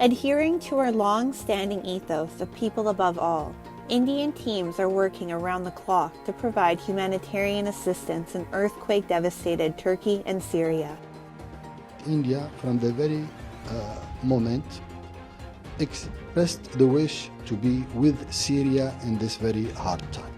Adhering to our long-standing ethos of people above all, Indian teams are working around the clock to provide humanitarian assistance in earthquake-devastated Turkey and Syria. India, from the very moment, expressed the wish to be with Syria in this very hard time.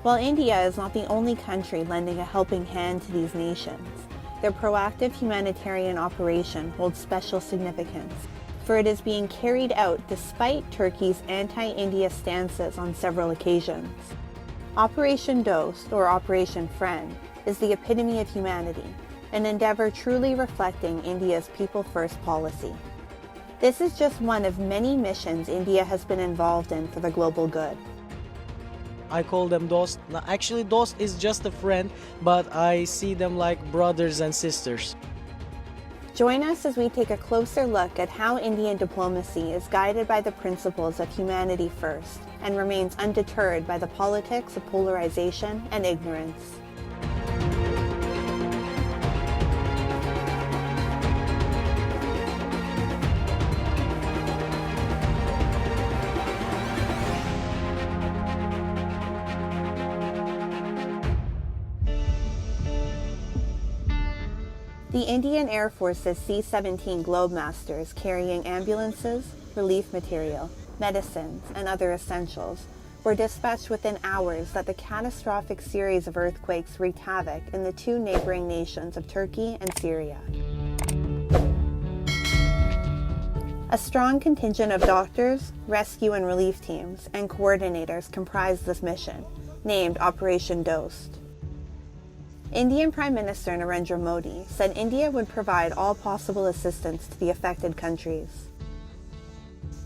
While India is not the only country lending a helping hand to these nations, their proactive humanitarian operation holds special significance, for it is being carried out despite Turkey's anti-India stances on several occasions. Operation Dost, or Operation Friend, is the epitome of humanity, an endeavor truly reflecting India's people-first policy. This is just one of many missions India has been involved in for the global good. I call them Dost. Actually, Dost is just a friend, but I see them like brothers and sisters. Join us as we take a closer look at how Indian diplomacy is guided by the principles of humanity first and remains undeterred by the politics of polarization and ignorance. The Indian Air Force's C-17 Globemasters carrying ambulances, relief material, medicines, and other essentials were dispatched within hours that the catastrophic series of earthquakes wreaked havoc in the two neighboring nations of Turkey and Syria. A strong contingent of doctors, rescue and relief teams, and coordinators comprised this mission, named Operation Dost. Indian Prime Minister Narendra Modi said India would provide all possible assistance to the affected countries.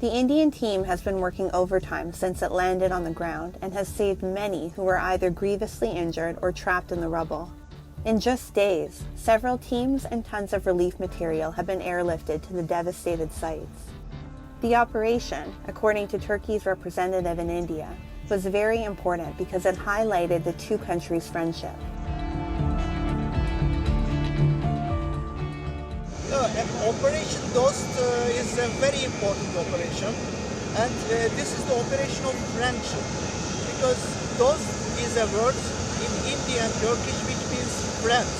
The Indian team has been working overtime since it landed on the ground and has saved many who were either grievously injured or trapped in the rubble. In just days, several teams and tons of relief material have been airlifted to the devastated sites. The operation, according to Turkey's representative in India, was very important because it highlighted the two countries' friendship. Operation Dost is a very important operation, and this is the operation of friendship, because Dost is a word in Indian Turkish which means friends,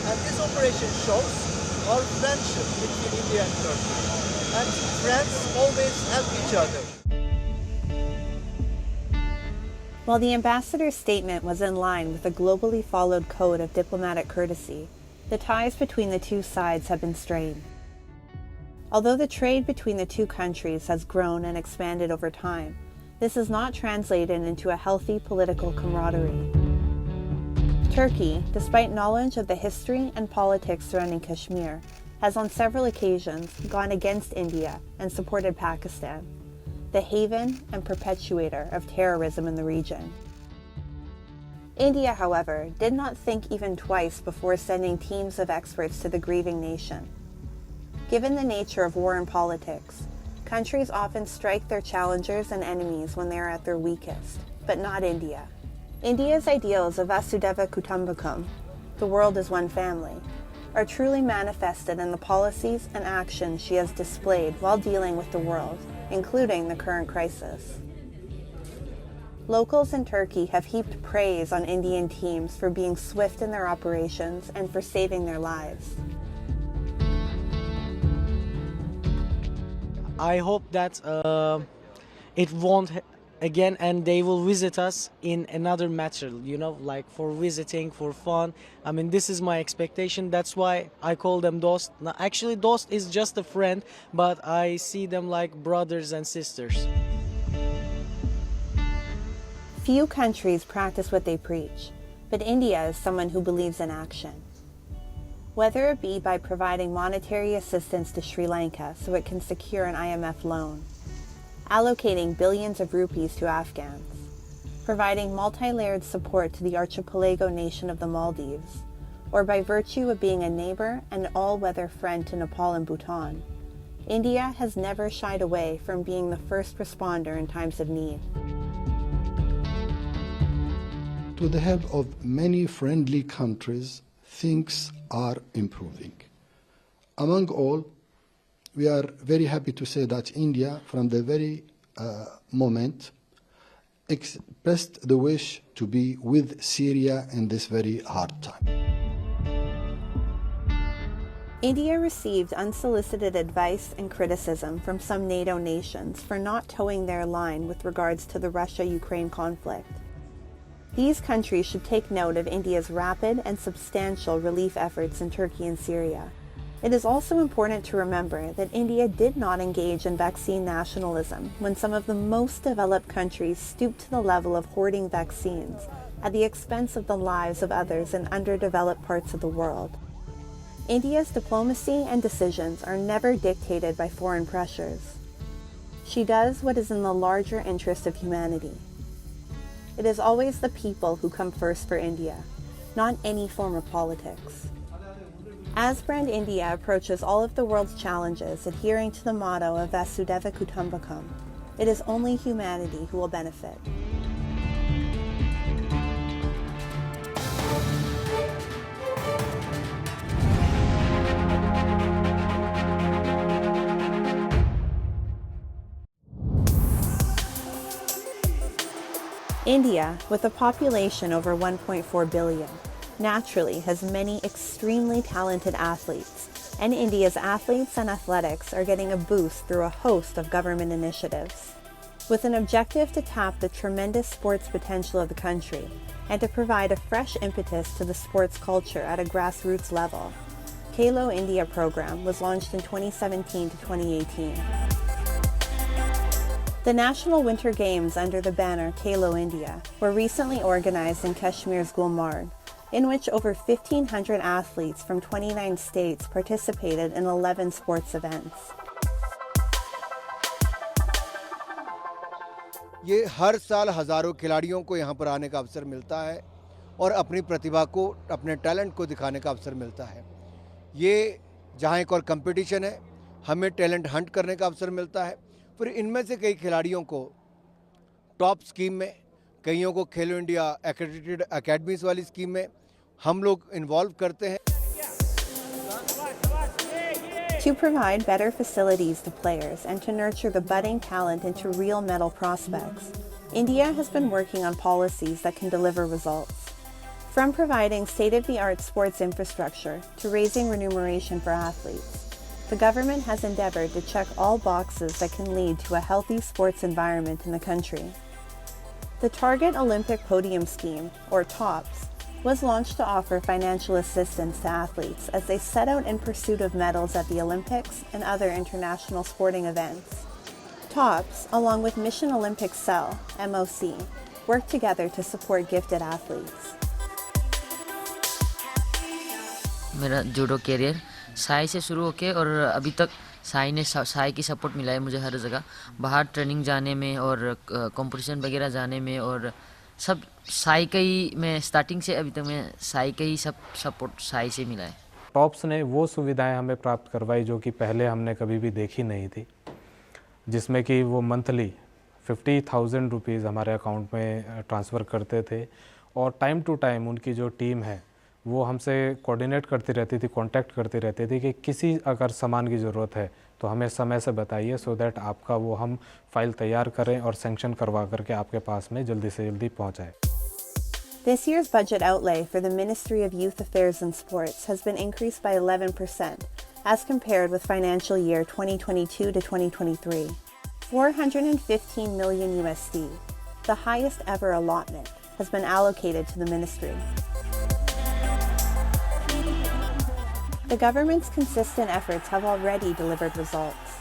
and this operation shows our friendship between India and Turkey, and friends always help each other. While the ambassador's statement was in line with a globally followed code of diplomatic courtesy, the ties between the two sides have been strained. Although the trade between the two countries has grown and expanded over time, this has not translated into a healthy political camaraderie. Turkey, despite knowledge of the history and politics surrounding Kashmir, has on several occasions gone against India and supported Pakistan, the haven and perpetuator of terrorism in the region. India, however, did not think even twice before sending teams of experts to the grieving nation. Given the nature of war and politics, countries often strike their challengers and enemies when they are at their weakest, but not India. India's ideals of Vasudhaiva Kutumbakam, the world as one family, are truly manifested in the policies and actions she has displayed while dealing with the world, including the current crisis. Locals in Turkey have heaped praise on Indian teams for being swift in their operations and for saving their lives. I hope that it won't again, and they will visit us in another matter, like for visiting, for fun. I mean, this is my expectation. That's why I call them Dost. Actually, Dost is just a friend, but I see them like brothers and sisters. Few countries practice what they preach, but India is someone who believes in action. Whether it be by providing monetary assistance to Sri Lanka so it can secure an IMF loan, allocating billions of rupees to Afghans, providing multi-layered support to the archipelago nation of the Maldives, or by virtue of being a neighbor and all-weather friend to Nepal and Bhutan, India has never shied away from being the first responder in times of need. To the help of many friendly countries, things are improving. Among all, we are very happy to say that India, from the very moment, expressed the wish to be with Syria in this very hard time. India received unsolicited advice and criticism from some NATO nations for not towing their line with regards to the Russia-Ukraine conflict. These countries should take note of India's rapid and substantial relief efforts in Turkey and Syria. It is also important to remember that India did not engage in vaccine nationalism when some of the most developed countries stooped to the level of hoarding vaccines at the expense of the lives of others in underdeveloped parts of the world. India's diplomacy and decisions are never dictated by foreign pressures. She does what is in the larger interest of humanity. It is always the people who come first for India, not any form of politics. As brand India approaches all of the world's challenges adhering to the motto of Vasudhaiva Kutumbakam, it is only humanity who will benefit. India, with a population over 1.4 billion, naturally has many extremely talented athletes, and India's athletes and athletics are getting a boost through a host of government initiatives. With an objective to tap the tremendous sports potential of the country and to provide a fresh impetus to the sports culture at a grassroots level, Khelo India program was launched in 2017 to 2018. The National Winter Games under the banner Khelo India were recently organized in Kashmir's Gulmarg, in which over 1,500 athletes from 29 states participated in 11 sports events. ये हर साल हज़ारों खिलाड़ियों को यहाँ पर आने का अवसर मिलता है और अपनी प्रतिभा को, अपने टैलेंट को दिखाने का अवसर मिलता है। ये जहाँ एक और कंपटीशन है, हमें टैलेंट हंट करने का अवसर मिलता है। फिर इनमें से कई खिलाड़ियों को टॉप स्कीम में, कईयों को खेलो इंडिया एक्रेडिटेड अकेडमीज वाली स्कीम में हम लोग इन्वॉल्व करते हैं। To provide better facilities to players and to nurture the budding talent into real medal prospects, India has been working on policies that can deliver results. From providing state-of-the-art sports infrastructure to raising remuneration for athletes, the government has endeavored to check all boxes that can lead to a healthy sports environment in the country. The Target Olympic Podium Scheme, or TOPS, was launched to offer financial assistance to athletes as they set out in pursuit of medals at the Olympics and other international sporting events. TOPS, along with Mission Olympic Cell, MOC, work together to support gifted athletes. मेरा judo career Sai से शुरू होके और अभी तक साई की support मिला है मुझे हर जगह, बाहर ट्रेनिंग जाने में और कंपटीशन वगैरह जाने में, और सब साई का ही, मैं स्टार्टिंग से अभी तक मैं साई का ही सब सपोर्ट साई से मिला है। टॉप्स ने वो सुविधाएं हमें प्राप्त करवाई जो कि पहले हमने कभी भी देखी नहीं थी, जिसमें कि वो मंथली 50,000 रुपीज़ हमारे अकाउंट में ट्रांसफ़र करते थे, और टाइम टू टाइम उनकी जो टीम है वो हमसे कोऑर्डिनेट करती रहती थी, कांटेक्ट करती रहती थी कि किसी अगर सामान की ज़रूरत है तो हमें समय से बताइए, सो दैट आपका वो हम फाइल तैयार करें और सैंक्शन करवा करके आपके पास में जल्दी से जल्दी पहुंचाएं। This year's budget outlay for the Ministry of Youth Affairs and Sports has been increased by 11% as compared with financial year 2022 to 2023. 415 million USD, the highest ever allotment, has been allocated to the ministry. The government's consistent efforts have already delivered results.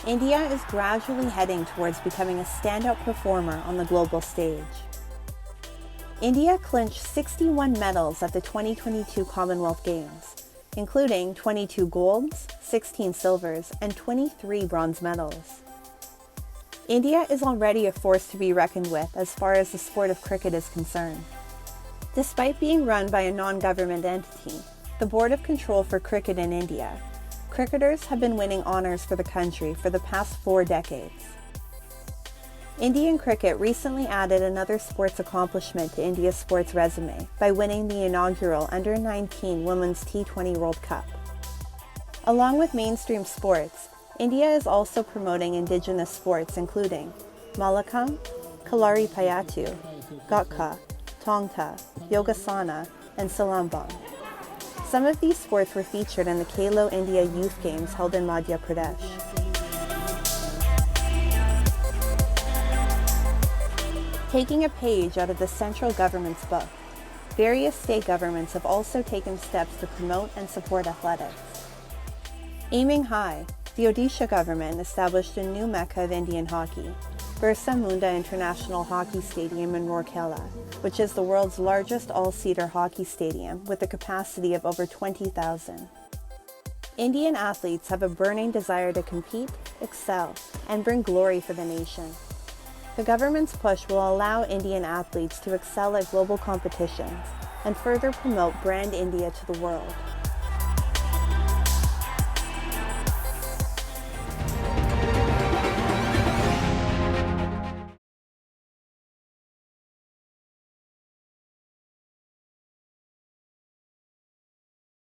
India is gradually heading towards becoming a standout performer on the global stage. India clinched 61 medals at the 2022 Commonwealth Games, including 22 golds, 16 silvers, and 23 bronze medals. India is already a force to be reckoned with as far as the sport of cricket is concerned. Despite being run by a non-government entity, the Board of Control for Cricket in India, cricketers have been winning honours for the country for the past 4 decades. Indian cricket recently added another sports accomplishment to India's sports resume by winning the inaugural Under-19 Women's T20 World Cup. Along with mainstream sports, India is also promoting indigenous sports including Malakam, Kalari Payatu, Gatka, Tongta, Yogasana, and Salambang. Some of these sports were featured in the Khelo India Youth Games held in Madhya Pradesh. Taking a page out of the central government's book, various state governments have also taken steps to promote and support athletics. Aiming high, the Odisha government established a new mecca of Indian hockey, Birsa Munda International Hockey Stadium in Rourkela, which is the world's largest all-seater hockey stadium with a capacity of over 20,000. Indian athletes have a burning desire to compete, excel, and bring glory for the nation. The government's push will allow Indian athletes to excel at global competitions and further promote Brand India to the world.